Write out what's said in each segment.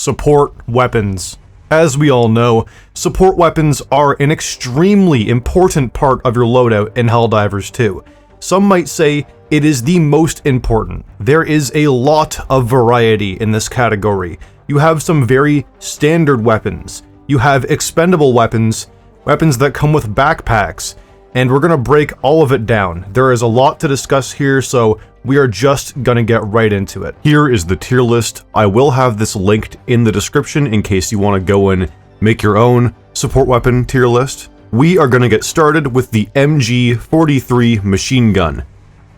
Support weapons. As we all know, support weapons are an extremely important part of your loadout in Helldivers 2. Some might say it is the most important. There is a lot of variety in this category. You have some very standard weapons. You have expendable weapons, weapons that come with backpacks, and we're gonna break all of it down. There is a lot to discuss here, so we are just gonna get right into it. Here is the tier list. I will have this linked in the description in case you want to go and make your own support weapon tier list. We are gonna get started with the MG43 machine gun.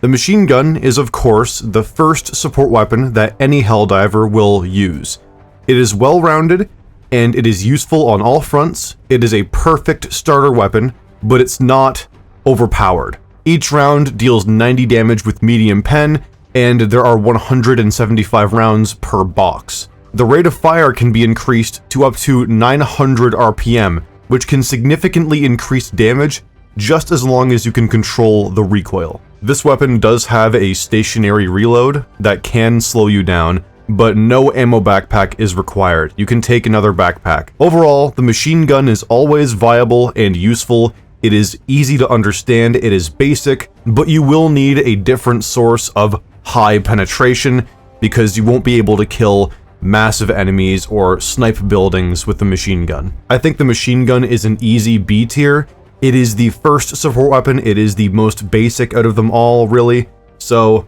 The machine gun is, of course, the first support weapon that any Helldiver will use. It is well-rounded, and it is useful on all fronts. It is a perfect starter weapon, but it's not overpowered. Each round deals 90 damage with medium pen, and there are 175 rounds per box. The rate of fire can be increased to up to 900 RPM, which can significantly increase damage just as long as you can control the recoil. This weapon does have a stationary reload that can slow you down, but no ammo backpack is required. You can take another backpack. Overall, the machine gun is always viable and useful. It is easy to understand, it is basic, but you will need a different source of high penetration because you won't be able to kill massive enemies or snipe buildings with the machine gun. I think the machine gun is an easy B tier. It is the first support weapon, it is the most basic out of them all, really, so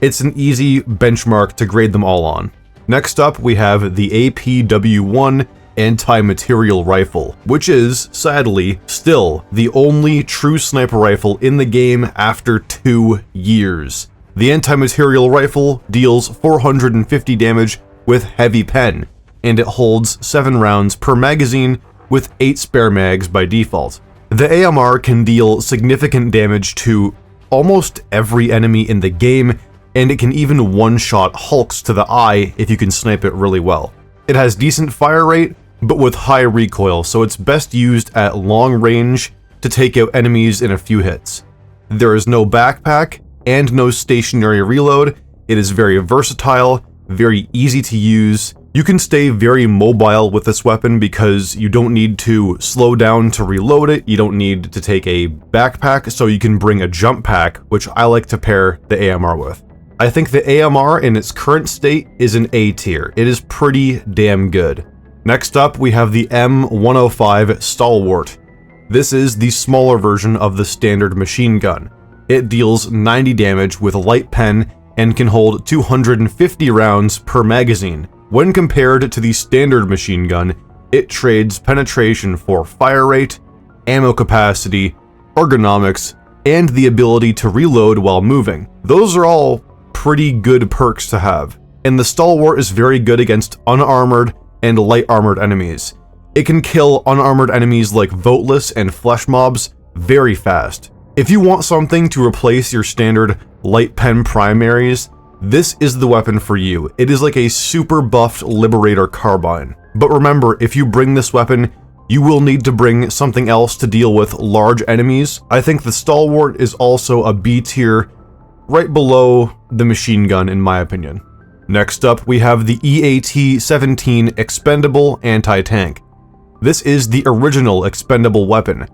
it's an easy benchmark to grade them all on. Next up, we have the APW-1 anti-material rifle, which is, sadly, still the only true sniper rifle in the game after 2 years. The anti-material rifle deals 450 damage with heavy pen, and it holds 7 rounds per magazine with 8 spare mags by default. The AMR can deal significant damage to almost every enemy in the game, and it can even one-shot hulks to the eye if you can snipe it really well. It has decent fire rate, but with high recoil, so it's best used at long range to take out enemies in a few hits. There is no backpack and no stationary reload. It is very versatile, very easy to use. You can stay very mobile with this weapon because you don't need to slow down to reload it, you don't need to take a backpack, so you can bring a jump pack, which I like to pair the AMR with. I think the AMR in its current state is an A tier. It is pretty damn good. Next up, we have the M105 Stalwart. This is the smaller version of the standard machine gun. It deals 90 damage with light pen and can hold 250 rounds per magazine. When compared to the standard machine gun, it trades penetration for fire rate, ammo capacity, ergonomics, and the ability to reload while moving. Those are all pretty good perks to have, and the Stalwart is very good against unarmored and light armored enemies. It can kill unarmored enemies like voteless and flesh mobs very fast. If you want something to replace your standard light pen primaries, this is the weapon for you. It is like a super buffed Liberator carbine. But remember, if you bring this weapon, you will need to bring something else to deal with large enemies. I think the Stalwart is also a B tier, right below the machine gun in my opinion. Next up, we have the EAT-17 Expendable Anti-Tank. This is the original expendable weapon,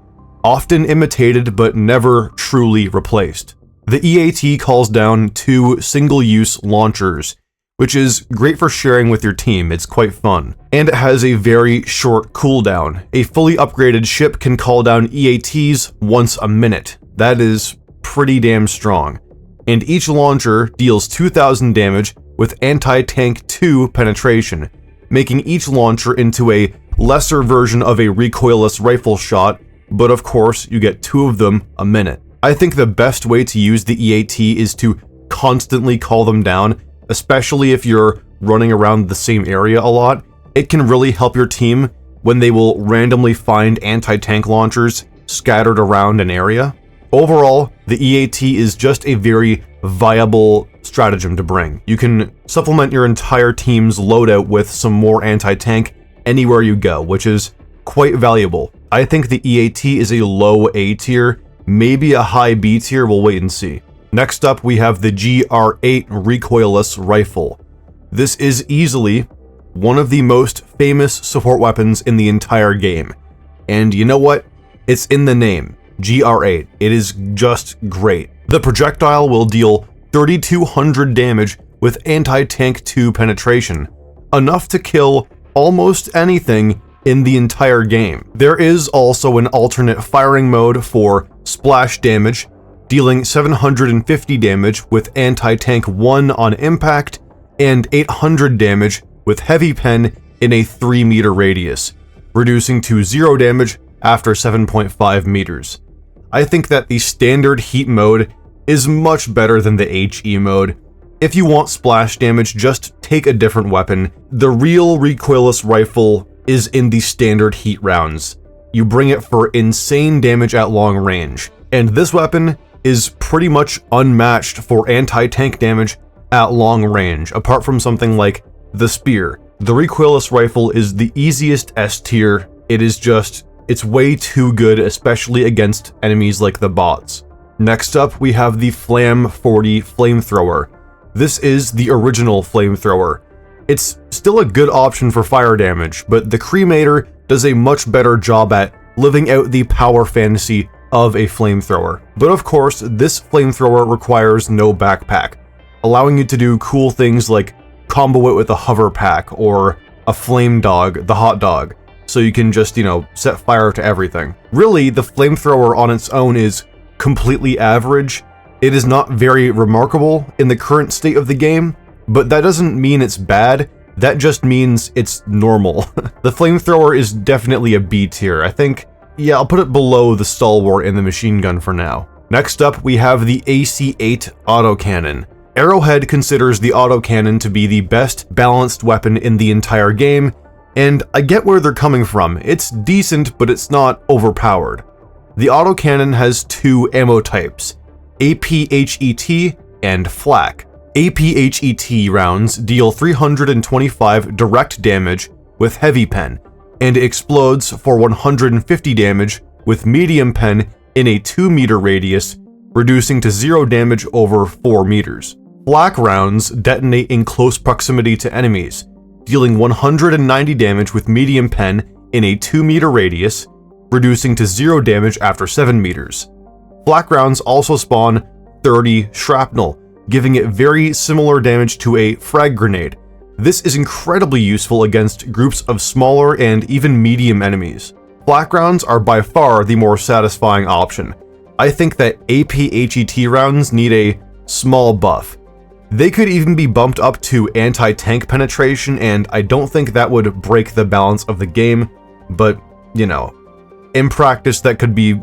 often imitated but never truly replaced. The EAT calls down 2 single-use launchers, which is great for sharing with your team, it's quite fun. And it has a very short cooldown. A fully upgraded ship can call down EATs once a minute. That is pretty damn strong. And each launcher deals 2,000 damage with anti-tank 2 penetration, making each launcher into a lesser version of a recoilless rifle shot, but of course you get 2 of them a minute. I think the best way to use the EAT is to constantly call them down, especially if you're running around the same area a lot. It can really help your team when they will randomly find anti-tank launchers scattered around an area. Overall, the EAT is just a very viable stratagem to bring. You can supplement your entire team's loadout with some more anti-tank anywhere you go, which is quite valuable. I think the EAT is a low A tier, maybe a high B tier, we'll wait and see. Next up, we have the GR8 recoilless rifle. This is easily one of the most famous support weapons in the entire game. And you know what? It's in the name, GR8. It is just great. The projectile will deal 3,200 damage with anti-tank 2 penetration, enough to kill almost anything in the entire game. There is also an alternate firing mode for splash damage, dealing 750 damage with anti-tank 1 on impact, and 800 damage with heavy pen in a 3-meter radius, reducing to 0 damage after 7.5 meters. I think that the standard heat mode is much better than the HE mode. If you want splash damage, just take a different weapon. The real recoilless rifle is in the standard heat rounds. You bring it for insane damage at long range, and this weapon is pretty much unmatched for anti-tank damage at long range, apart from something like the spear. The recoilless rifle is the easiest S tier. It's way too good, especially against enemies like the bots. Next up, we have the Flam 40 flamethrower. This is the original flamethrower. It's still a good option for fire damage, but the Cremator does a much better job at living out the power fantasy of a flamethrower. But of course, this flamethrower requires no backpack, allowing you to do cool things like combo it with a hover pack or a flame dog, the hot dog, so you can just, set fire to everything. Really, the flamethrower on its own is completely average. It is not very remarkable in the current state of the game, but that doesn't mean it's bad, that just means it's normal. The flamethrower is definitely a B tier. I think, I'll put it below the stalwart and the machine gun for now. Next up, we have the AC-8 autocannon. Arrowhead considers the autocannon to be the best balanced weapon in the entire game, and I get where they're coming from. It's decent, but it's not overpowered. The autocannon has 2 ammo types, APHET and Flak. APHET rounds deal 325 direct damage with heavy pen, and explodes for 150 damage with medium pen in a 2-meter radius, reducing to 0 damage over 4 meters. Flak rounds detonate in close proximity to enemies, dealing 190 damage with medium pen in a 2-meter radius, reducing to 0 damage after 7 meters. Flak rounds also spawn 30 shrapnel, giving it very similar damage to a frag grenade. This is incredibly useful against groups of smaller and even medium enemies. Flak rounds are by far the more satisfying option. I think that APHET rounds need a small buff. They could even be bumped up to anti-tank penetration, and I don't think that would break the balance of the game, but, in practice that could be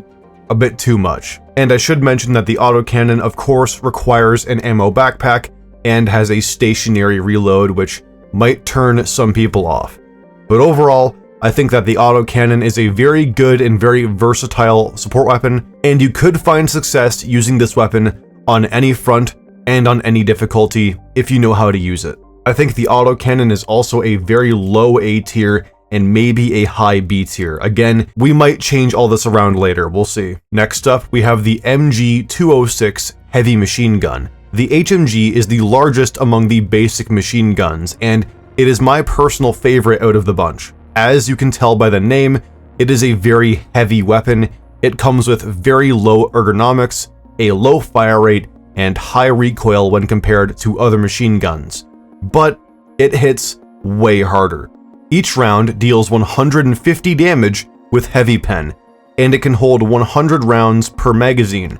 a bit too much. And I should mention that the autocannon, of course, requires an ammo backpack and has a stationary reload, which might turn some people off. But overall, I think that the autocannon is a very good and very versatile support weapon, and you could find success using this weapon on any front and on any difficulty if you know how to use it. I think the autocannon is also a very low A tier and maybe a high B tier. Again, we might change all this around later, we'll see. Next up, we have the MG206 heavy machine gun. The HMG is the largest among the basic machine guns, and it is my personal favorite out of the bunch. As you can tell by the name, it is a very heavy weapon. It comes with very low ergonomics, a low fire rate, and high recoil when compared to other machine guns. But it hits way harder. Each round deals 150 damage with heavy pen, and it can hold 100 rounds per magazine,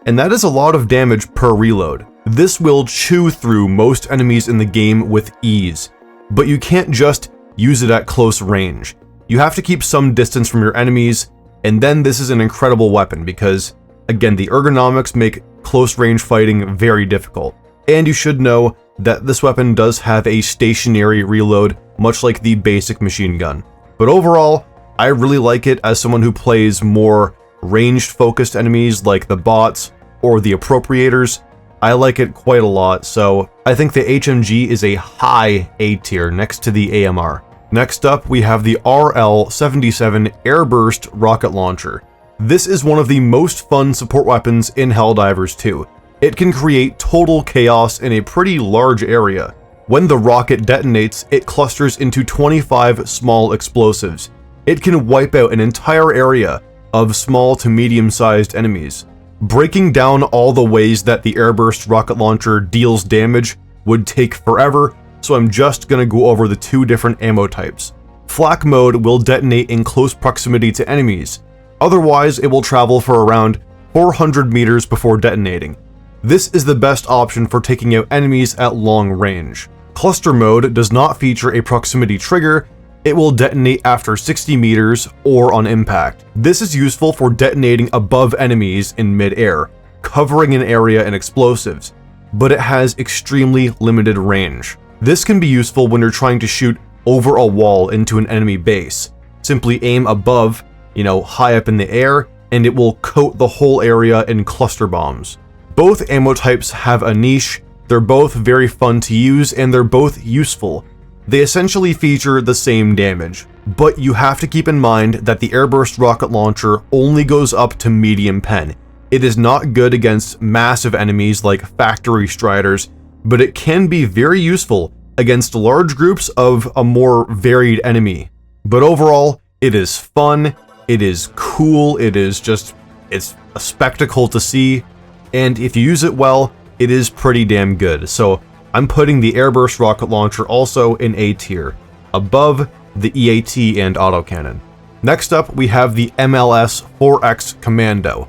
and that is a lot of damage per reload. This will chew through most enemies in the game with ease, but you can't just use it at close range. You have to keep some distance from your enemies, and then this is an incredible weapon because, again, the ergonomics make close range fighting very difficult. And you should know that this weapon does have a stationary reload, much like the basic machine gun. But overall, I really like it as someone who plays more ranged focused enemies like the bots or the appropriators. I like it quite a lot, so I think the HMG is a high A tier next to the AMR. Next up, we have the RL-77 Airburst Rocket Launcher. This is one of the most fun support weapons in Helldivers 2. It can create total chaos in a pretty large area. When the rocket detonates, it clusters into 25 small explosives. It can wipe out an entire area of small to medium-sized enemies. Breaking down all the ways that the airburst rocket launcher deals damage would take forever, so I'm just gonna go over the two different ammo types. Flak mode will detonate in close proximity to enemies. Otherwise, it will travel for around 400 meters before detonating. This is the best option for taking out enemies at long range. Cluster mode does not feature a proximity trigger. It will detonate after 60 meters or on impact. This is useful for detonating above enemies in mid-air, covering an area in explosives, but it has extremely limited range. This can be useful when you're trying to shoot over a wall into an enemy base. Simply aim above, high up in the air, and it will coat the whole area in cluster bombs. Both ammo types have a niche. They're both very fun to use, and they're both useful. They essentially feature the same damage, but you have to keep in mind that the airburst rocket launcher only goes up to medium pen. It is not good against massive enemies like factory striders, but it can be very useful against large groups of a more varied enemy. But overall, it is fun, it is cool, it's a spectacle to see, and if you use it well, it is pretty damn good. So I'm putting the airburst rocket launcher also in A tier, above the EAT and autocannon. Next up, we have the MLS 4X Commando.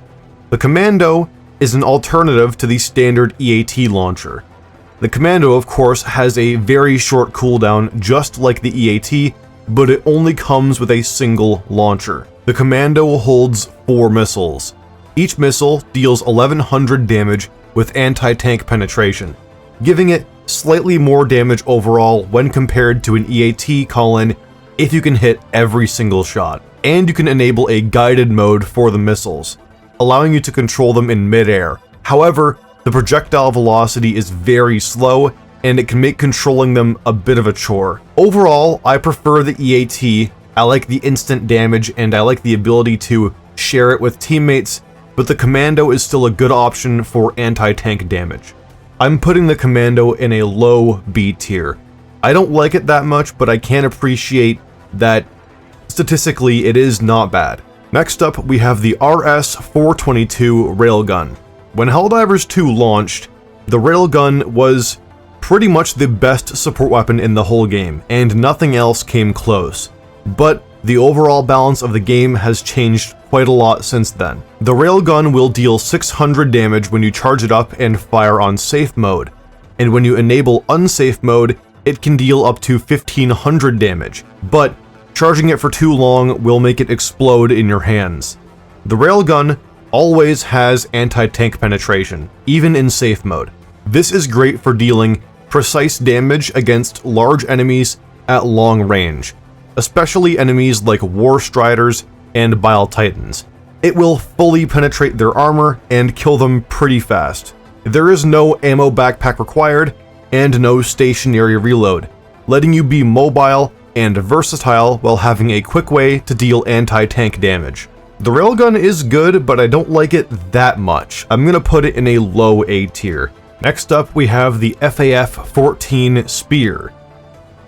The Commando is an alternative to the standard EAT launcher. The Commando, of course, has a very short cooldown, just like the EAT, but it only comes with a single launcher. The Commando holds 4 missiles. Each missile deals 1100 damage with anti-tank penetration, giving it slightly more damage overall when compared to an EAT call-in if you can hit every single shot. And you can enable a guided mode for the missiles, allowing you to control them in mid-air. However, the projectile velocity is very slow, and it can make controlling them a bit of a chore. Overall, I prefer the EAT. I like the instant damage, and I like the ability to share it with teammates, but the Commando is still a good option for anti-tank damage. I'm putting the Commando in a low B tier. I don't like it that much, but I can appreciate that statistically it is not bad. Next up, we have the RS-422 Railgun. When Helldivers 2 launched, the Railgun was pretty much the best support weapon in the whole game, and nothing else came close. But the overall balance of the game has changed quite a lot since then. The Railgun will deal 600 damage when you charge it up and fire on safe mode, and when you enable unsafe mode, it can deal up to 1500 damage, but charging it for too long will make it explode in your hands. The Railgun always has anti-tank penetration, even in safe mode. This is great for dealing precise damage against large enemies at long range, especially enemies like War Striders and Bile Titans. It will fully penetrate their armor and kill them pretty fast. There is no ammo backpack required, and no stationary reload, letting you be mobile and versatile while having a quick way to deal anti-tank damage. The Railgun is good, but I don't like it that much. I'm gonna put it in a low A tier. Next up, we have the FAF-14 Spear.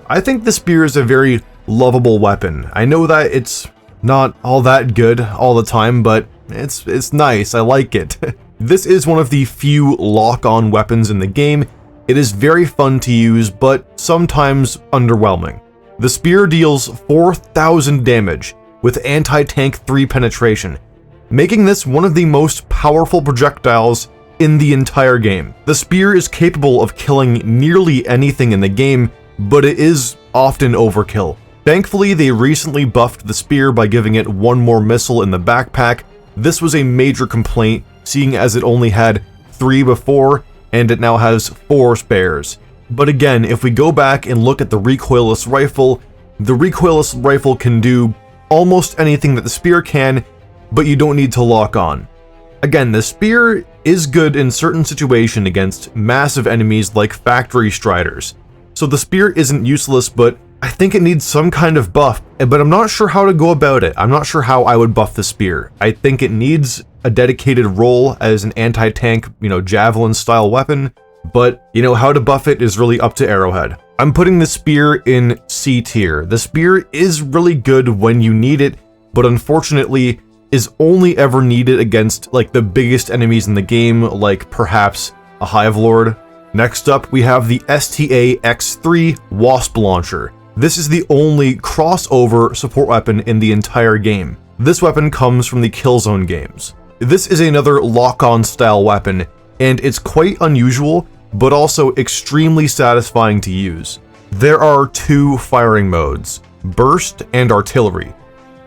I think the Spear is a very lovable weapon. I know that it's not all that good all the time, but it's nice. I like it. This is one of the few lock-on weapons in the game. It is very fun to use, but sometimes underwhelming. The Spear deals 4000 damage with anti-tank 3 penetration, making this one of the most powerful projectiles in the entire game. The Spear is capable of killing nearly anything in the game, but it is often overkill. Thankfully, they recently buffed the Spear by giving it one more missile in the backpack. This was a major complaint, seeing as it only had 3 before, and it now has 4 spares. But again, if we go back and look at the recoilless rifle can do almost anything that the Spear can, but you don't need to lock on. Again, the Spear is good in certain situations against massive enemies like factory striders. So the Spear isn't useless, but I think it needs some kind of buff, but I'm not sure how to go about it. I'm not sure how I would buff the Spear. I think it needs a dedicated role as an anti-tank, javelin style weapon, but you know, how to buff it is really up to Arrowhead. I'm putting the spear in C tier. The spear is really good when you need it, but unfortunately is only ever needed against like the biggest enemies in the game, like perhaps a Hive Lord. Next up, we have the STA-X3 Wasp Launcher. This is the only crossover support weapon in the entire game. This weapon comes from the Killzone games. This is another lock-on style weapon, and it's quite unusual, but also extremely satisfying to use. There are two firing modes, Burst and Artillery.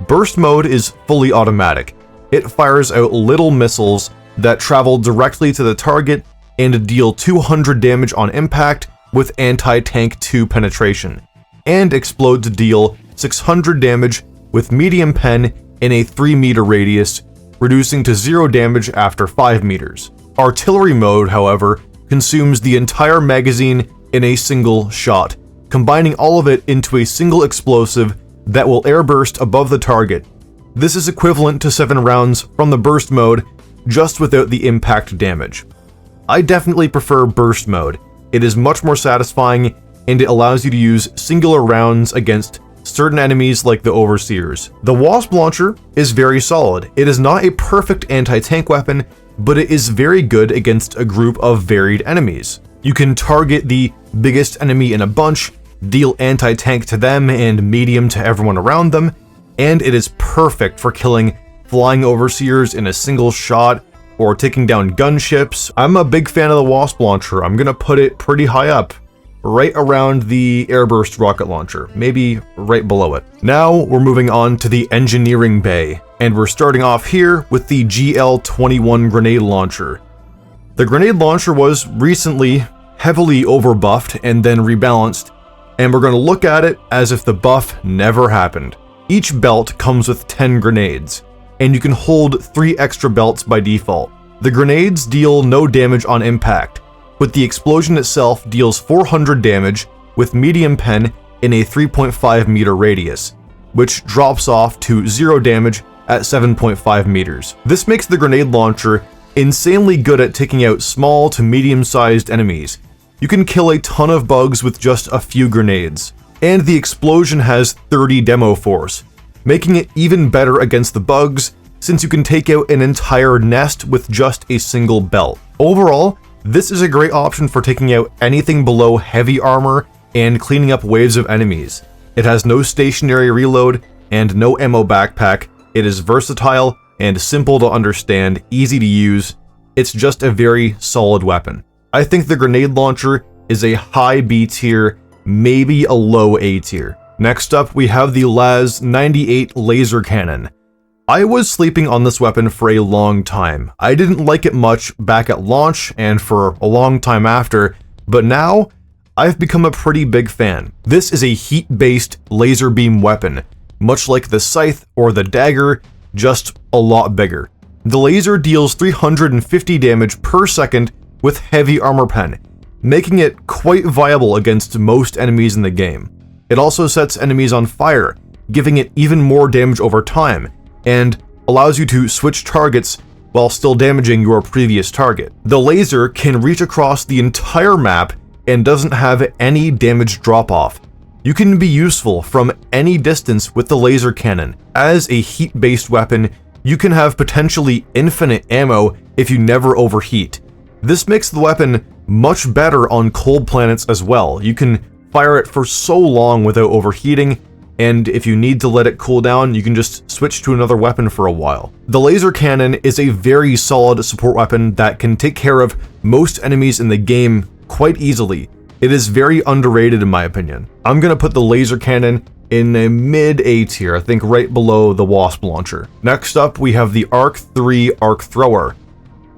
Burst mode is fully automatic. It fires out little missiles that travel directly to the target and deal 200 damage on impact with anti-tank 2 penetration, and explode to deal 600 damage with medium pen in a 3 meter radius, reducing to 0 damage after 5 meters. Artillery mode, however, consumes the entire magazine in a single shot, combining all of it into a single explosive that will airburst above the target. This is equivalent to 7 rounds from the burst mode, just without the impact damage. I definitely prefer burst mode. It is much more satisfying, and it allows you to use singular rounds against certain enemies like the Overseers. The Wasp Launcher is very solid. It is not a perfect anti-tank weapon, but it is very good against a group of varied enemies. You can target the biggest enemy in a bunch, deal anti-tank to them and medium to everyone around them, and it is perfect for killing flying Overseers in a single shot or taking down gunships. I'm a big fan of the Wasp Launcher. I'm gonna put it pretty high up, right around the Airburst rocket launcher, maybe right below it. Now we're moving on to the Engineering Bay, and we're starting off here with the GL-21 grenade launcher. The grenade launcher was recently heavily overbuffed and then rebalanced, and we're going to look at it as if the buff never happened. Each belt comes with 10 grenades, and you can hold 3 extra belts by default. The grenades deal no damage on impact, but the explosion itself deals 400 damage with medium pen in a 3.5 meter radius, which drops off to 0 damage at 7.5 meters. This makes the grenade launcher insanely good at taking out small to medium-sized enemies. You can kill a ton of bugs with just a few grenades, and the explosion has 30 demo force, making it even better against the bugs since you can take out an entire nest with just a single belt. Overall, this is a great option for taking out anything below heavy armor and cleaning up waves of enemies. It has no stationary reload and no ammo backpack. It is versatile and simple to understand, easy to use. It's just a very solid weapon. I think the grenade launcher is a high B tier, maybe a low A tier. Next up, we have the LAZ-98 laser cannon. I was sleeping on this weapon for a long time. I didn't like it much back at launch and for a long time after, but now I've become a pretty big fan. This is a heat-based laser beam weapon, much like the scythe or the dagger, just a lot bigger. The laser deals 350 damage per second with heavy armor pen, making it quite viable against most enemies in the game. It also sets enemies on fire, giving it even more damage over time, and allows you to switch targets while still damaging your previous target. The laser can reach across the entire map and doesn't have any damage drop-off. You can be useful from any distance with the laser cannon. As a heat-based weapon, you can have potentially infinite ammo if you never overheat. This makes the weapon much better on cold planets as well. You can fire it for so long without overheating, and if you need to let it cool down, you can just switch to another weapon for a while. The laser cannon is a very solid support weapon that can take care of most enemies in the game quite easily. It is very underrated in my opinion. I'm gonna put the laser cannon in a mid A tier, I think right below the Wasp launcher. Next up, we have the Arc 3 Arc Thrower.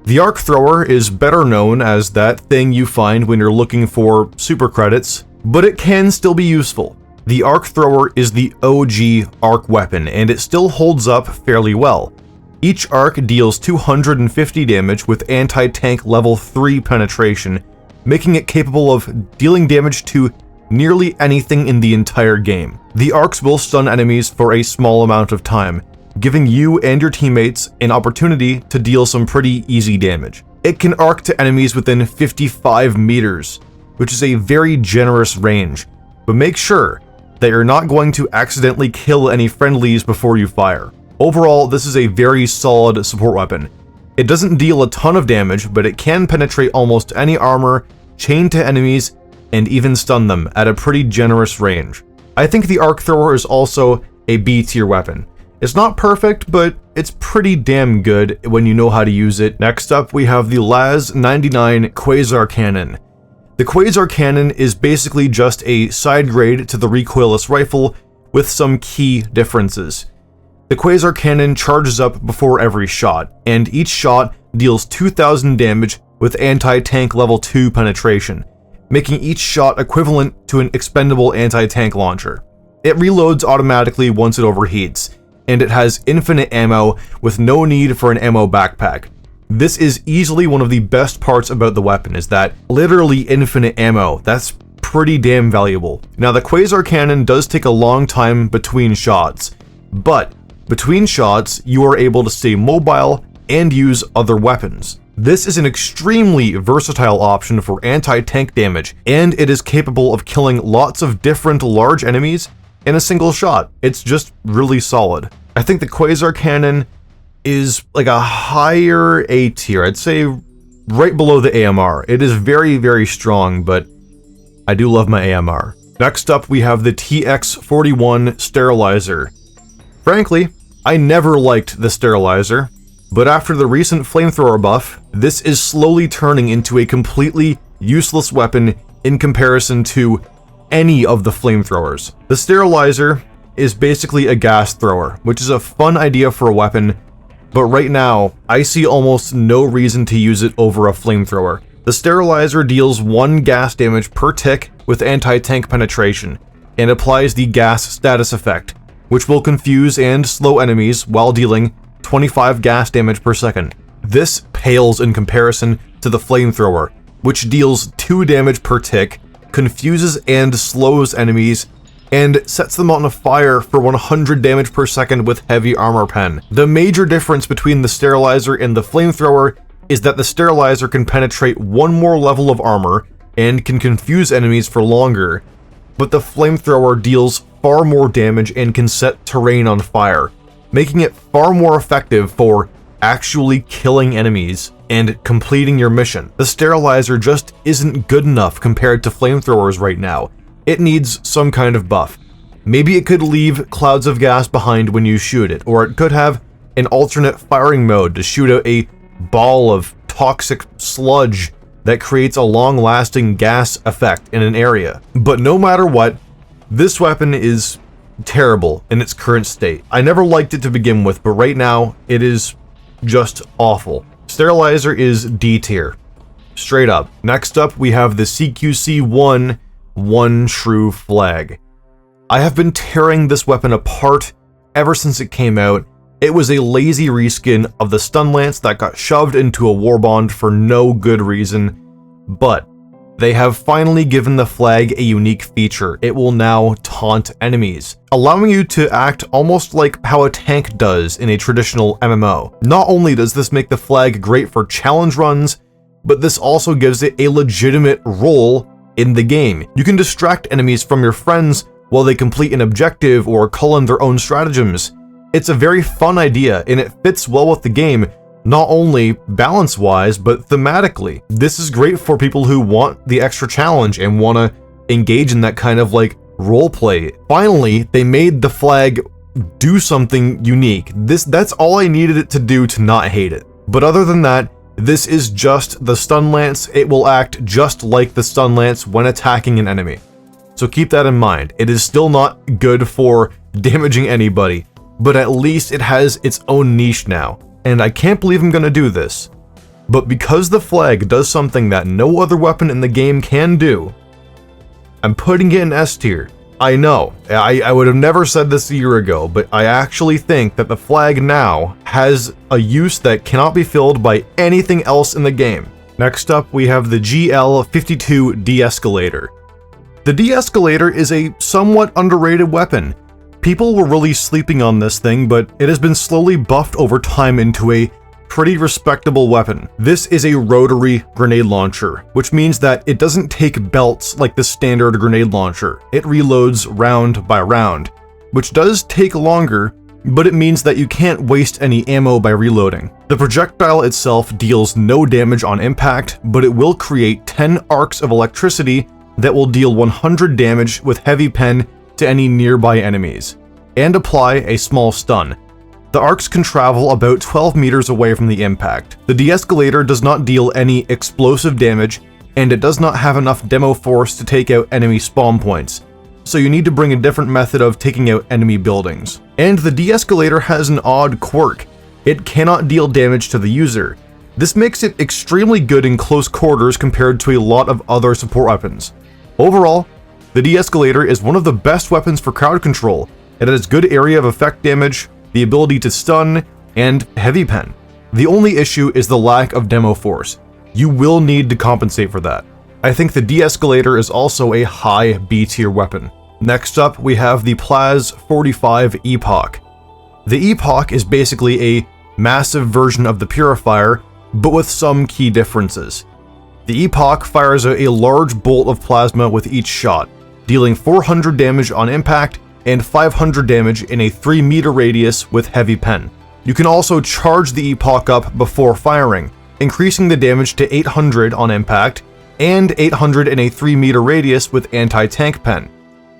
The Arc Thrower is better known as that thing you find when you're looking for super credits, but it can still be useful. The Arc Thrower is the OG arc weapon, and it still holds up fairly well. Each arc deals 250 damage with anti-tank level 3 penetration, making it capable of dealing damage to nearly anything in the entire game. The arcs will stun enemies for a small amount of time, giving you and your teammates an opportunity to deal some pretty easy damage. It can arc to enemies within 55 meters, which is a very generous range, but make sure that you're not going to accidentally kill any friendlies before you fire. Overall, this is a very solid support weapon. It doesn't deal a ton of damage, but it can penetrate almost any armor, chain to enemies, and even stun them at a pretty generous range. I think the arc thrower is also a B tier weapon. It's not perfect, but it's pretty damn good when you know how to use it. Next up, we have the LAZ-99 Quasar Cannon. The Quasar Cannon is basically just a side grade to the recoilless rifle with some key differences. The Quasar Cannon charges up before every shot, and each shot deals 2,000 damage with anti-tank level 2 penetration, making each shot equivalent to an expendable anti-tank launcher. It reloads automatically once it overheats, and it has infinite ammo with no need for an ammo backpack. This is easily one of the best parts about the weapon, is that literally infinite ammo. That's pretty damn valuable. Now, the Quasar Cannon does take a long time between shots, but between shots, you are able to stay mobile and use other weapons. This is an extremely versatile option for anti-tank damage, and it is capable of killing lots of different large enemies in a single shot. It's just really solid. I think the Quasar Cannon is like a higher A tier. I'd say right below the AMR. It is very, very strong, but I do love my AMR. Next up, we have the TX-41 Sterilizer. Frankly, I never liked the Sterilizer, but after the recent flamethrower buff, this is slowly turning into a completely useless weapon in comparison to any of the flamethrowers. The Sterilizer is basically a gas thrower, which is a fun idea for a weapon, but right now, I see almost no reason to use it over a flamethrower. The Sterilizer deals 1 gas damage per tick with anti-tank penetration, and applies the gas status effect, which will confuse and slow enemies while dealing 25 gas damage per second. This pales in comparison to the flamethrower, which deals 2 damage per tick, confuses and slows enemies, and sets them on fire for 100 damage per second with heavy armor pen. The major difference between the Sterilizer and the flamethrower is that the Sterilizer can penetrate 1 more level of armor and can confuse enemies for longer, but the flamethrower deals far more damage and can set terrain on fire, making it far more effective for actually killing enemies and completing your mission. The Sterilizer just isn't good enough compared to flamethrowers right now. It needs some kind of buff. Maybe it could leave clouds of gas behind when you shoot it, or it could have an alternate firing mode to shoot out a ball of toxic sludge that creates a long-lasting gas effect in an area. But no matter what, this weapon is terrible in its current state. I never liked it to begin with, but right now, it is just awful. Sterilizer is D tier. Straight up. Next up, we have the CQC-1 One True Flag. I have been tearing this weapon apart ever since it came out. It was a lazy reskin of the stun lance that got shoved into a warbond for no good reason, but they have finally given the flag a unique feature. It will now taunt enemies, allowing you to act almost like how a tank does in a traditional MMO. Not only does this make the flag great for challenge runs, but this also gives it a legitimate role in the game. You can distract enemies from your friends while they complete an objective or call in their own stratagems. It's a very fun idea, and it fits well with the game, not only balance-wise, but thematically. This is great for people who want the extra challenge and want to engage in that kind of like roleplay. Finally, they made the flag do something unique. That's all I needed it to do to not hate it. But other than that, this is just the stun lance. It will act just like the stun lance when attacking an enemy. So keep that in mind. It is still not good for damaging anybody, but at least it has its own niche now. And I can't believe I'm gonna do this, but because the flag does something that no other weapon in the game can do, I'm putting it in S tier. I know, I would have never said this a year ago, but I actually think that the flag now has a use that cannot be filled by anything else in the game. Next up, we have the GL52 De-Escalator. The De-Escalator is a somewhat underrated weapon. People were really sleeping on this thing, but it has been slowly buffed over time into a pretty respectable weapon. This is a rotary grenade launcher, which means that it doesn't take belts like the standard grenade launcher. It reloads round by round, which does take longer, but it means that you can't waste any ammo by reloading. The projectile itself deals no damage on impact, but it will create 10 arcs of electricity that will deal 100 damage with heavy pen to any nearby enemies, and apply a small stun. The arcs can travel about 12 meters away from the impact. The de-escalator does not deal any explosive damage, and it does not have enough demo force to take out enemy spawn points, so you need to bring a different method of taking out enemy buildings. And the de-escalator has an odd quirk. It cannot deal damage to the user. This makes it extremely good in close quarters compared to a lot of other support weapons. Overall, the de-escalator is one of the best weapons for crowd control. It has good area of effect damage, the ability to stun, and heavy pen. The only issue is the lack of demo force. You will need to compensate for that. I think the de-escalator is also a high B tier weapon. Next up, we have the Plaz 45 Epoch. The Epoch is basically a massive version of the Purifier, but with some key differences. The Epoch fires a large bolt of plasma with each shot, dealing 400 damage on impact and 500 damage in a 3 meter radius with heavy pen. You can also charge the Epoch up before firing, increasing the damage to 800 on impact and 800 in a 3 meter radius with anti-tank pen.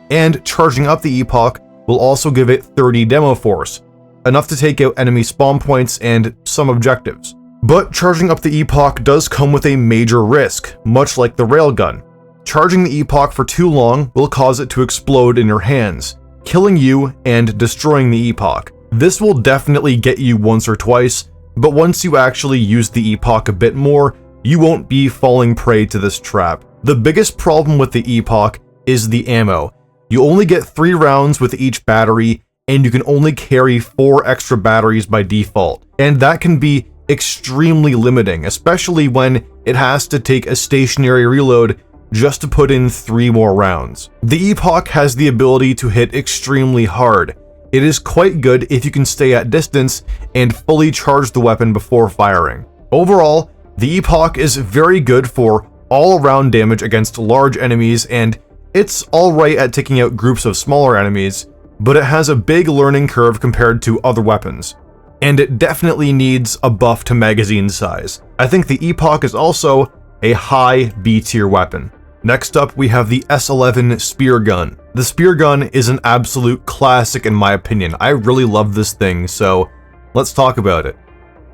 And charging up the Epoch will also give it 30 demo force, enough to take out enemy spawn points and some objectives. But charging up the Epoch does come with a major risk, much like the railgun. Charging the Epoch for too long will cause it to explode in your hands, killing you and destroying the Epoch. This will definitely get you once or twice, but once you actually use the Epoch a bit more, you won't be falling prey to this trap. The biggest problem with the Epoch is the ammo. You only get 3 rounds with each battery, and you can only carry 4 extra batteries by default. And that can be extremely limiting, especially when it has to take a stationary reload just to put in 3 more rounds. The Epoch has the ability to hit extremely hard. It is quite good if you can stay at distance and fully charge the weapon before firing. Overall, the Epoch is very good for all-around damage against large enemies, and it's alright at taking out groups of smaller enemies, but it has a big learning curve compared to other weapons. And it definitely needs a buff to magazine size. I think the Epoch is also a high B tier weapon. Next up, we have the S11 Spear Gun. The Spear Gun is an absolute classic in my opinion. I really love this thing, so let's talk about it.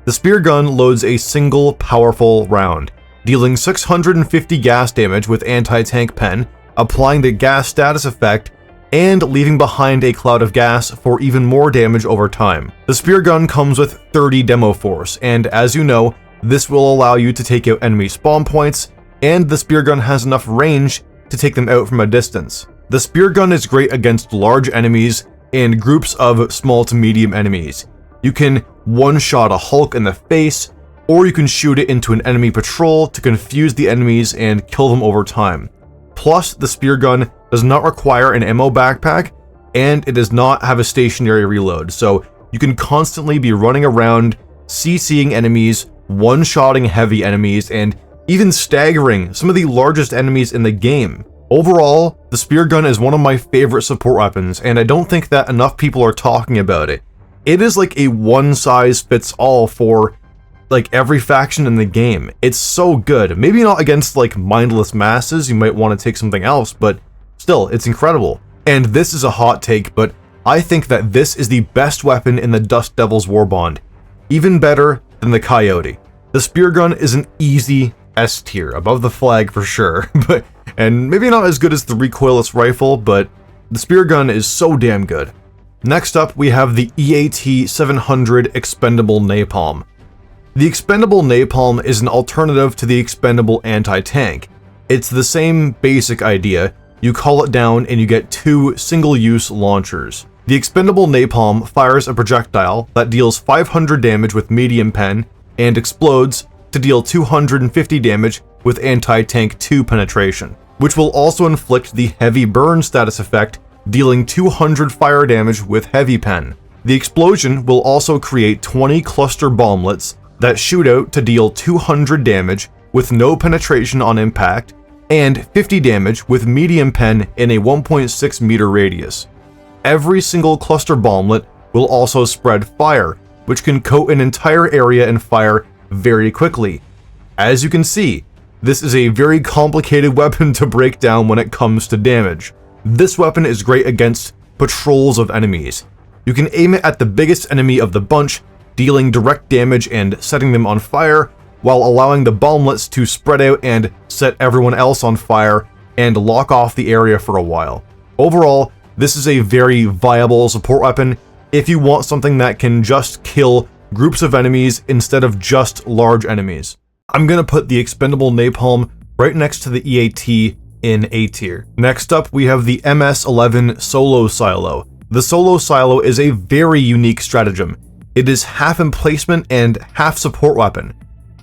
The Spear Gun loads a single powerful round, dealing 650 gas damage with anti-tank pen, applying the gas status effect, and leaving behind a cloud of gas for even more damage over time. The Spear Gun comes with 30 demo force, and as you know, this will allow you to take out enemy spawn points, and the Spear Gun has enough range to take them out from a distance. The Spear Gun is great against large enemies and groups of small to medium enemies. You can one-shot a Hulk in the face, or you can shoot it into an enemy patrol to confuse the enemies and kill them over time. Plus, the Spear Gun does not require an ammo backpack, and it does not have a stationary reload, so you can constantly be running around, CCing enemies, one-shotting heavy enemies, and even staggering some of the largest enemies in the game. Overall, the Spear Gun is one of my favorite support weapons, and I don't think that enough people are talking about it. It is like a one-size-fits-all for like every faction in the game. It's so good. Maybe not against like mindless masses, you might want to take something else, but still, it's incredible. And this is a hot take, but I think that this is the best weapon in the Dust Devil's Warbond. Even better than the Coyote. The Spear Gun is an easy S tier, above the Flag for sure, and maybe not as good as the recoilless rifle, but the Spear Gun is so damn good. Next up, we have the EAT 700 Expendable Napalm. The Expendable Napalm is an alternative to the Expendable Anti-Tank. It's the same basic idea. You call it down and you get 2 single-use launchers. The Expendable Napalm fires a projectile that deals 500 damage with medium pen and explodes to deal 250 damage with anti-tank 2 penetration, which will also inflict the heavy burn status effect, dealing 200 fire damage with heavy pen. The explosion will also create 20 cluster bomblets that shoot out to deal 200 damage with no penetration on impact, and 50 damage with medium pen in a 1.6 meter radius. Every single cluster bomblet will also spread fire, which can coat an entire area in fire very quickly. As you can see, this is a very complicated weapon to break down when it comes to damage. This weapon is great against patrols of enemies. You can aim it at the biggest enemy of the bunch, dealing direct damage and setting them on fire, while allowing the bomblets to spread out and set everyone else on fire and lock off the area for a while. Overall, this is a very viable support weapon if you want something that can just kill groups of enemies instead of just large enemies. I'm gonna put the expendable napalm right next to the EAT in A tier. Next up, we have the MS-11 Solo Silo. The Solo Silo is a very unique stratagem. It is half emplacement and half support weapon.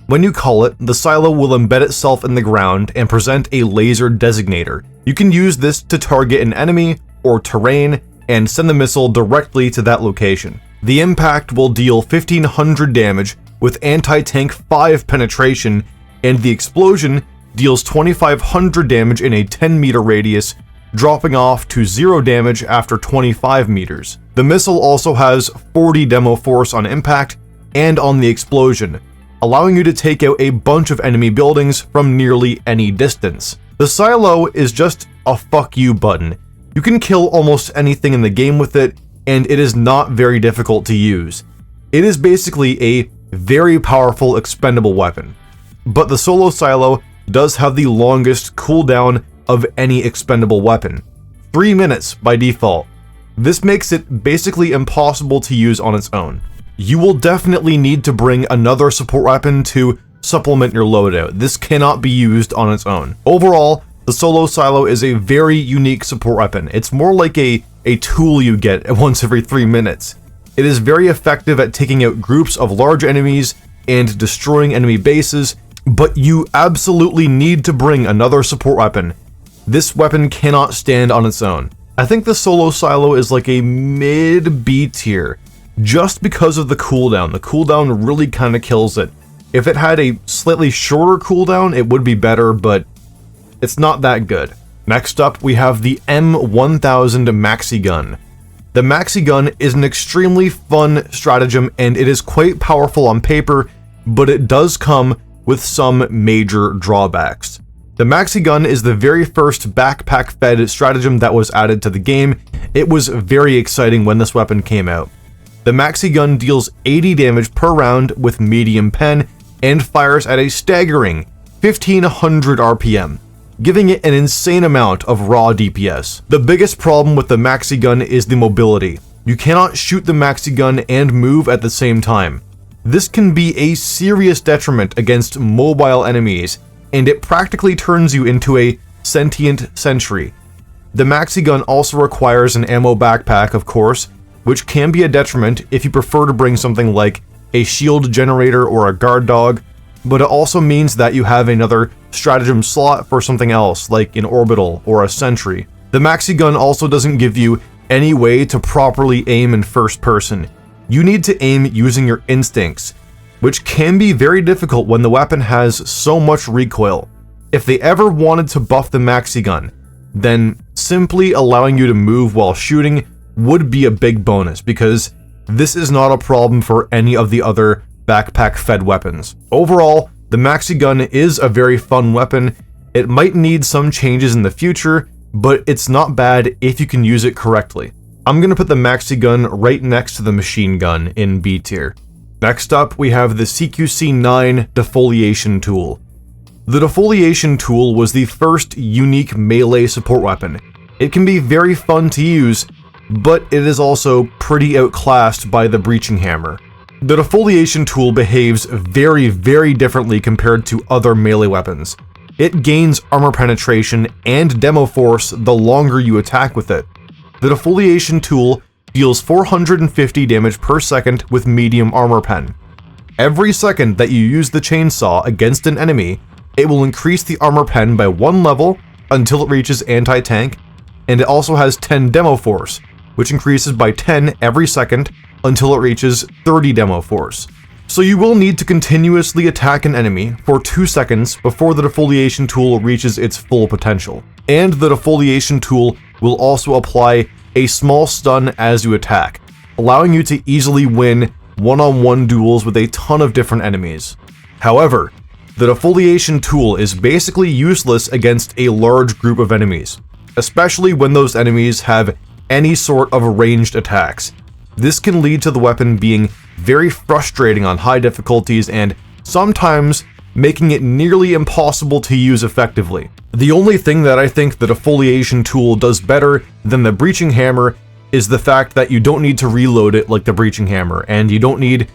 When you call it, the silo will embed itself in the ground and present a laser designator. You can use this to target an enemy or terrain and send the missile directly to that location. The impact will deal 1500 damage with anti-tank 5 penetration, and the explosion deals 2500 damage in a 10 meter radius, dropping off to 0 damage after 25 meters. The missile also has 40 demo force on impact and on the explosion, allowing you to take out a bunch of enemy buildings from nearly any distance. The silo is just a fuck you button. You can kill almost anything in the game with it, and it is not very difficult to use. It is basically a very powerful expendable weapon. But the Solo Silo does have the longest cooldown of any expendable weapon, 3 minutes by default. This makes it basically impossible to use on its own. You will definitely need to bring another support weapon to supplement your loadout. This cannot be used on its own. Overall, the Solo Silo is a very unique support weapon. It's more like a tool you get once every 3 minutes. It is very effective at taking out groups of large enemies and destroying enemy bases, but you absolutely need to bring another support weapon. This weapon cannot stand on its own. I think the Solo Silo is like a mid-B tier, just because of the cooldown. The cooldown really kind of kills it. If it had a slightly shorter cooldown, it would be better, but it's not that good. Next up, we have the M1000 Maxi Gun. The Maxi Gun is an extremely fun stratagem, and it is quite powerful on paper, but it does come with some major drawbacks. The Maxi Gun is the very first backpack-fed stratagem that was added to the game. It was very exciting when this weapon came out. The Maxi Gun deals 80 damage per round with medium pen and fires at a staggering 1500 RPM, giving it an insane amount of raw DPS. The biggest problem with the Maxi Gun is the mobility. You cannot shoot the Maxi Gun and move at the same time. This can be a serious detriment against mobile enemies, and it practically turns you into a sentient sentry. The Maxi Gun also requires an ammo backpack, of course, which can be a detriment if you prefer to bring something like a shield generator or a guard dog, but it also means that you have another stratagem slot for something else, like an orbital or a sentry. The Maxi Gun also doesn't give you any way to properly aim in first person. You need to aim using your instincts, which can be very difficult when the weapon has so much recoil. If they ever wanted to buff the Maxi Gun, then simply allowing you to move while shooting would be a big bonus, because this is not a problem for any of the other backpack-fed weapons. Overall, the Maxi Gun is a very fun weapon. It might need some changes in the future, but it's not bad if you can use it correctly. I'm gonna put the Maxi Gun right next to the machine gun in B tier. Next up, we have the CQC-9 Defoliation Tool. The Defoliation Tool was the first unique melee support weapon. It can be very fun to use, but it is also pretty outclassed by the Breaching Hammer. The Defoliation Tool behaves very, very differently compared to other melee weapons. It gains armor penetration and demo force the longer you attack with it. The Defoliation Tool deals 450 damage per second with medium armor pen. Every second that you use the chainsaw against an enemy, it will increase the armor pen by 1 level until it reaches anti-tank, and it also has 10 demo force, which increases by 10 every second until it reaches 30 demo force. So you will need to continuously attack an enemy for 2 seconds before the defoliation tool reaches its full potential. And the defoliation tool will also apply a small stun as you attack, allowing you to easily win one-on-one duels with a ton of different enemies. However, the defoliation tool is basically useless against a large group of enemies, especially when those enemies have any sort of ranged attacks. This can lead to the weapon being very frustrating on high difficulties and sometimes making it nearly impossible to use effectively. The only thing that I think the defoliation tool does better than the breaching hammer is the fact that you don't need to reload it like the breaching hammer, and you don't need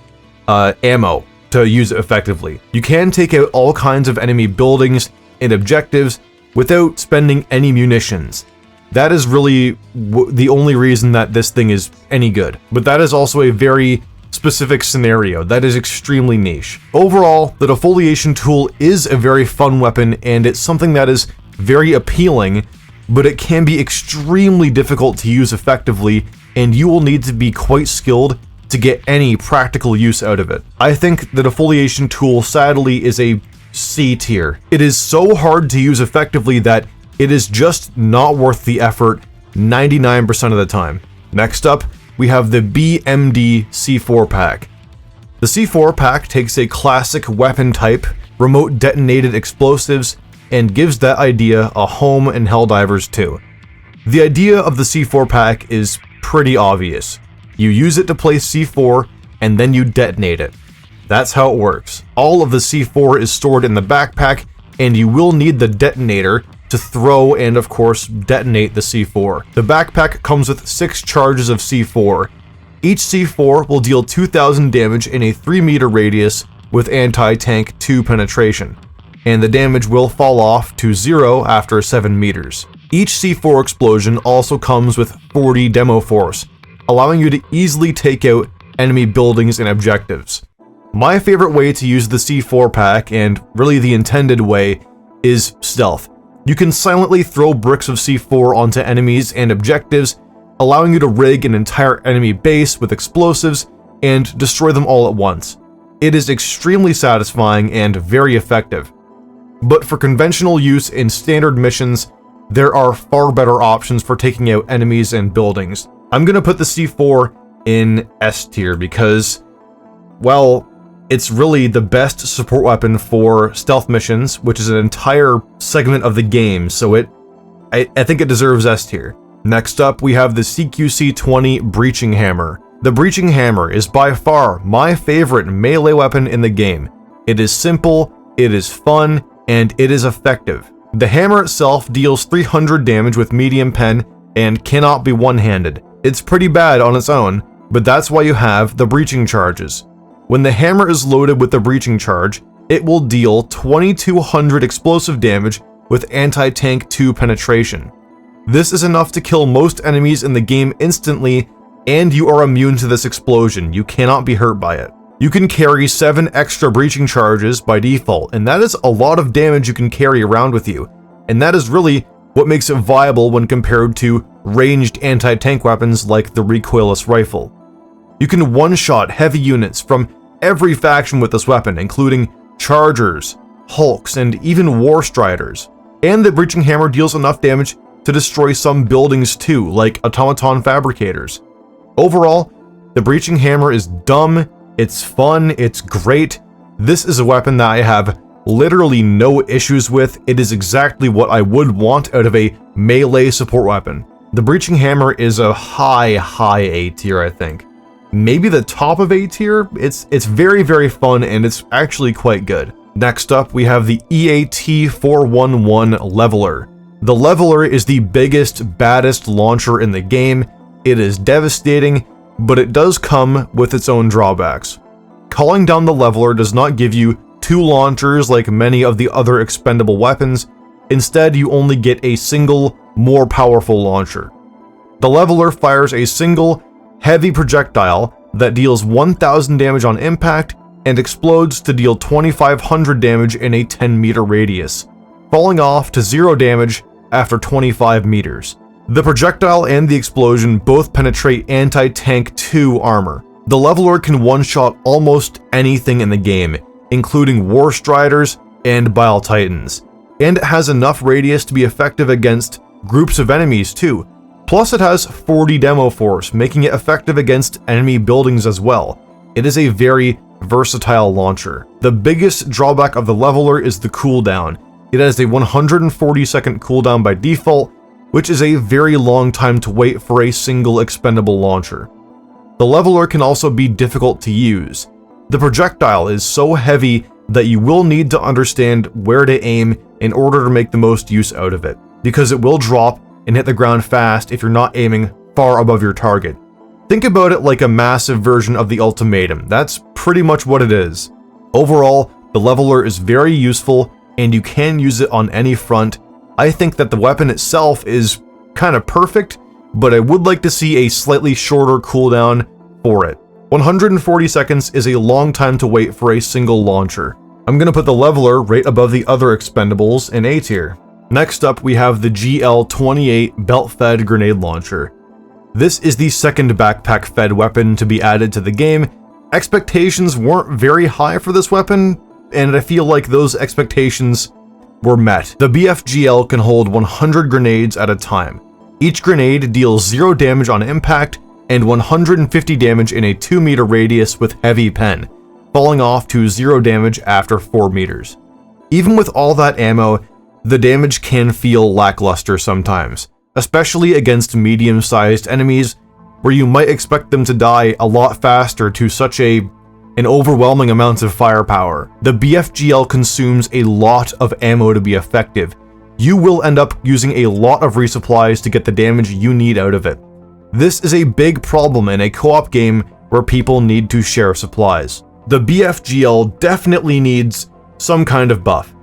ammo to use it effectively. You can take out all kinds of enemy buildings and objectives without spending any munitions. That is really the only reason that this thing is any good. But that is also a very specific scenario that is extremely niche. Overall, the defoliation tool is a very fun weapon, and it's something that is very appealing, but it can be extremely difficult to use effectively, and you will need to be quite skilled to get any practical use out of it. I think the defoliation tool sadly is a C tier. It is so hard to use effectively that it is just not worth the effort 99% of the time. Next up, we have the BMD C4 pack. The C4 pack takes a classic weapon type, remote detonated explosives, and gives that idea a home in Helldivers 2. The idea of the C4 pack is pretty obvious. You use it to place C4, and then you detonate it. That's how it works. All of the C4 is stored in the backpack, and you will need the detonator to throw and, of course, detonate the C4. The backpack comes with 6 charges of C4. Each C4 will deal 2,000 damage in a 3-meter radius with anti-tank 2 penetration, and the damage will fall off to 0 after 7 meters. Each C4 explosion also comes with 40 demo force, allowing you to easily take out enemy buildings and objectives. My favorite way to use the C4 pack, and really the intended way, is stealth. You can silently throw bricks of C4 onto enemies and objectives, allowing you to rig an entire enemy base with explosives and destroy them all at once. It is extremely satisfying and very effective. But for conventional use in standard missions, there are far better options for taking out enemies and buildings. I'm gonna put the C4 in S tier because, well, it's really the best support weapon for stealth missions, which is an entire segment of the game, so I think it deserves S tier. Next up, we have the CQC-20 Breaching Hammer. The Breaching Hammer is by far my favorite melee weapon in the game. It is simple, it is fun, and it is effective. The hammer itself deals 300 damage with medium pen and cannot be one-handed. It's pretty bad on its own, but that's why you have the breaching charges. When the hammer is loaded with the breaching charge, it will deal 2200 explosive damage with anti-tank 2 penetration. This is enough to kill most enemies in the game instantly, and you are immune to this explosion. You cannot be hurt by it. You can carry 7 extra breaching charges by default, and that is a lot of damage you can carry around with you, and that is really what makes it viable when compared to ranged anti-tank weapons like the recoilless rifle. You can one-shot heavy units from every faction with this weapon, including Chargers, Hulks, and even War Striders. And the breaching hammer deals enough damage to destroy some buildings too, like automaton fabricators. Overall, the breaching hammer is dumb, it's fun, it's great. This is a weapon that I have literally no issues with. It is exactly what I would want out of a melee support weapon. The breaching hammer is a high A tier, I think. Maybe the top of A tier. It's very, very fun, and it's actually quite good. Next up, we have the EAT-411 Leveler. The Leveler is the biggest, baddest launcher in the game. It is devastating, but it does come with its own drawbacks. Calling down the Leveler does not give you 2 launchers like many of the other expendable weapons. Instead, you only get a single, more powerful launcher. The Leveler fires a single, heavy projectile that deals 1000 damage on impact and explodes to deal 2500 damage in a 10-meter radius, falling off to 0 damage after 25 meters. The projectile and the explosion both penetrate anti-tank 2 armor. The Leveler can one-shot almost anything in the game, including War Striders and Bile Titans, and it has enough radius to be effective against groups of enemies too. Plus it has 40 demo force, making it effective against enemy buildings as well. It is a very versatile launcher. The biggest drawback of the Leveler is the cooldown. It has a 140-second cooldown by default, which is a very long time to wait for a single expendable launcher. The Leveler can also be difficult to use. The projectile is so heavy that you will need to understand where to aim in order to make the most use out of it, because it will drop and hit the ground fast if you're not aiming far above your target. Think about it like a massive version of the Ultimatum. That's pretty much what it is. Overall, the Leveler is very useful and you can use it on any front. I think that the weapon itself is kind of perfect, but I would like to see a slightly shorter cooldown for it. 140 seconds is a long time to wait for a single launcher. I'm gonna put the Leveler right above the other expendables in A tier. Next up, we have the GL-28 belt-fed grenade launcher. This is the second backpack-fed weapon to be added to the game. Expectations weren't very high for this weapon, and I feel like those expectations were met. The BFGL can hold 100 grenades at a time. Each grenade deals 0 damage on impact and 150 damage in a 2-meter radius with heavy pen, falling off to 0 damage after 4 meters. Even with all that ammo, the damage can feel lackluster sometimes, especially against medium-sized enemies where you might expect them to die a lot faster to such an overwhelming amount of firepower. The BFGL consumes a lot of ammo to be effective. You will end up using a lot of resupplies to get the damage you need out of it. This is a big problem in a co-op game where people need to share supplies. The BFGL definitely needs some kind of buff.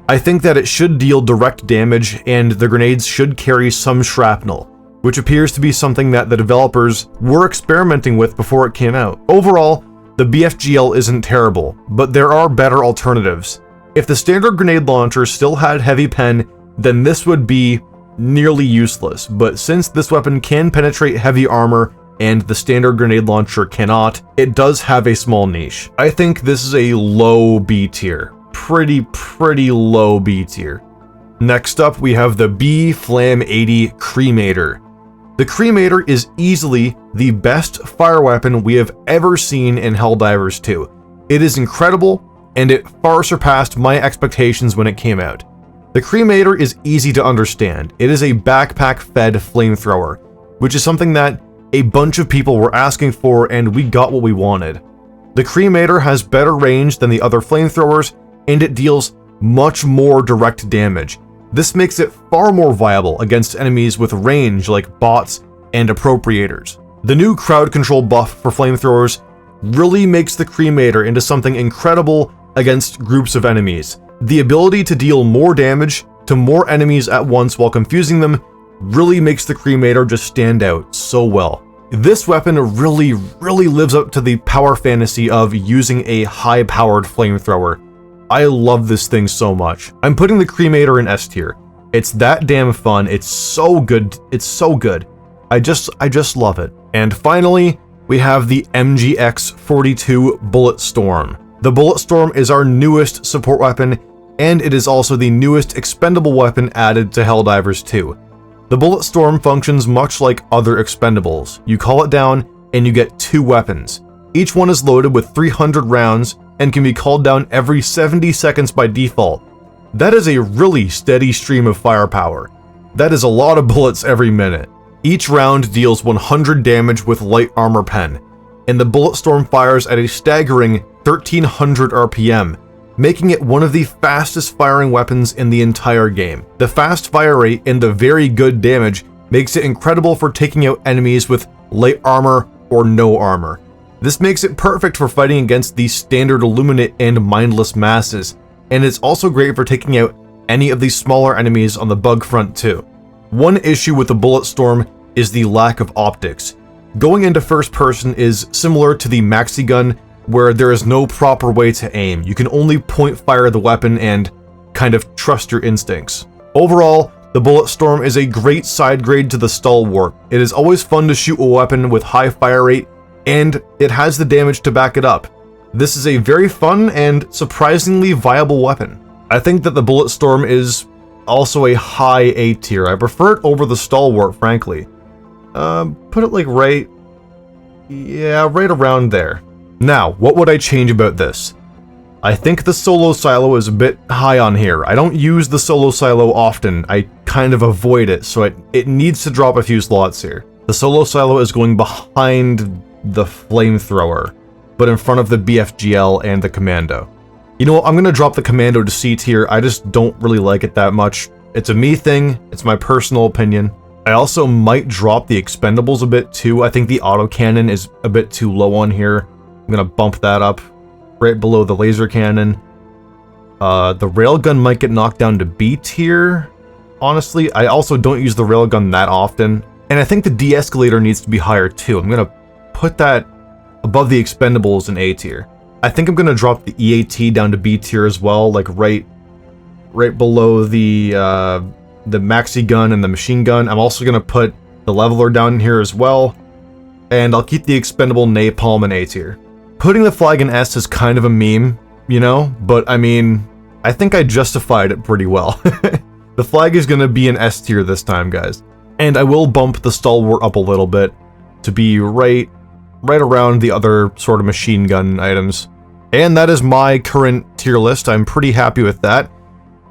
I think that it should deal direct damage and the grenades should carry some shrapnel, which appears to be something that the developers were experimenting with before it came out. Overall, the BFGL isn't terrible, but there are better alternatives. If the standard grenade launcher still had heavy pen, then this would be nearly useless, but since this weapon can penetrate heavy armor and the standard grenade launcher cannot, it does have a small niche. I think this is a low B tier. Pretty low B tier. Next up, we have the B-Flam 80 Cremator. The Cremator is easily the best fire weapon we have ever seen in Helldivers 2. It is incredible, and it far surpassed my expectations when it came out. The Cremator is easy to understand. It is a backpack-fed flamethrower, which is something that a bunch of people were asking for, and we got what we wanted. The Cremator has better range than the other flamethrowers, and it deals much more direct damage. This makes it far more viable against enemies with range like bots and appropriators. The new crowd control buff for flamethrowers really makes the Cremator into something incredible against groups of enemies. The ability to deal more damage to more enemies at once while confusing them really makes the Cremator just stand out so well. This weapon really lives up to the power fantasy of using a high-powered flamethrower. I love this thing so much. I'm putting the Cremator in S tier. It's that damn fun. It's so good. It's so good. I just love it. And finally, we have the MGX-42 Bulletstorm. The Bulletstorm is our newest support weapon, and it is also the newest expendable weapon added to Helldivers 2. The Bulletstorm functions much like other expendables. You call it down, and you get 2 weapons. Each one is loaded with 300 rounds, and can be called down every 70 seconds by default. That is a really steady stream of firepower. That is a lot of bullets every minute. Each round deals 100 damage with light armor pen, and the Bulletstorm fires at a staggering 1300 RPM, making it one of the fastest firing weapons in the entire game. The fast fire rate and the very good damage makes it incredible for taking out enemies with light armor or no armor. This makes it perfect for fighting against the standard Illuminate and mindless masses, and it's also great for taking out any of the smaller enemies on the bug front too. One issue with the Bulletstorm is the lack of optics. Going into first person is similar to the maxi gun, where there is no proper way to aim. You can only point fire the weapon and kind of trust your instincts. Overall, the Bulletstorm is a great side grade to the Stalwart. It is always fun to shoot a weapon with high fire rate and it has the damage to back it up. This is a very fun and surprisingly viable weapon. I think that the Bulletstorm is also a high A tier. I prefer it over the Stalwart, frankly. Put it like right around there. Now, what would I change about this? I think the Solo Silo is a bit high on here. I don't use the Solo Silo often. I kind of avoid it, so it needs to drop a few slots here. The Solo Silo is going behind the Flamethrower, but in front of the BFGL and the Commando. You know what, I'm gonna drop the Commando to C tier. I just don't really like it that much. It's a me thing, it's my personal opinion. I also might drop the Expendables a bit too. I think the autocannon is a bit too low on here. I'm gonna bump that up right below the laser cannon. The railgun might get knocked down to B tier. Honestly, I also don't use the railgun that often. And I think the de-escalator needs to be higher too. I'm gonna put that above the Expendables in A tier. I think I'm gonna drop the EAT down to B tier as well, like right below the maxi gun and the machine gun. I'm also gonna put the leveler down here as well, and I'll keep the expendable napalm in A tier. Putting the flag in S is kind of a meme, you know, but I mean, I think I justified it pretty well. The flag is gonna be in S tier this time, guys. And I will bump the Stalwart up a little bit to be right around the other sort of machine gun items. And that is my current tier list. I'm pretty happy with that.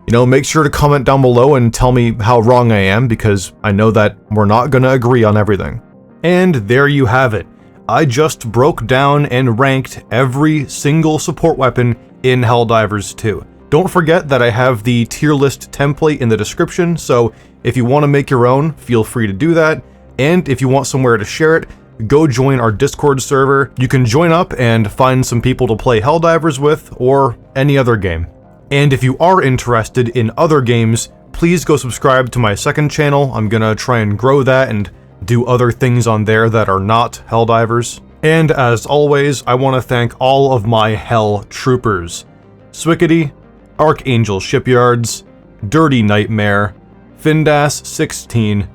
You know, make sure to comment down below and tell me how wrong I am, because I know that we're not gonna agree on everything. And there you have it. I just broke down and ranked every single support weapon in Helldivers 2. Don't forget that I have the tier list template in the description, so if you want to make your own, feel free to do that. And if you want somewhere to share it, go join our Discord server. You can join up and find some people to play Helldivers with, or any other game. And if you are interested in other games, please go subscribe to my second channel. I'm gonna try and grow that and do other things on there that are not Helldivers. And as always, I want to thank all of my Hell Troopers. Swickety, Archangel Shipyards, Dirty Nightmare, Findas16,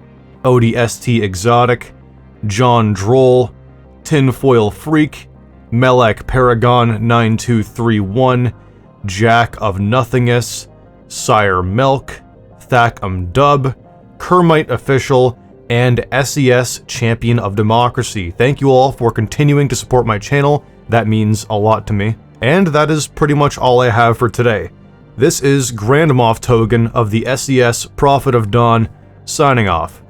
ODST Exotic, John Droll, Tinfoil Freak, Melek Paragon 9231, Jack of Nothingness, Sire Milk, Thackum Dub, Kermite Official, and SES Champion of Democracy. Thank you all for continuing to support my channel. That means a lot to me. And that is pretty much all I have for today. This is Grand Moff Togan of the SES Prophet of Dawn, signing off.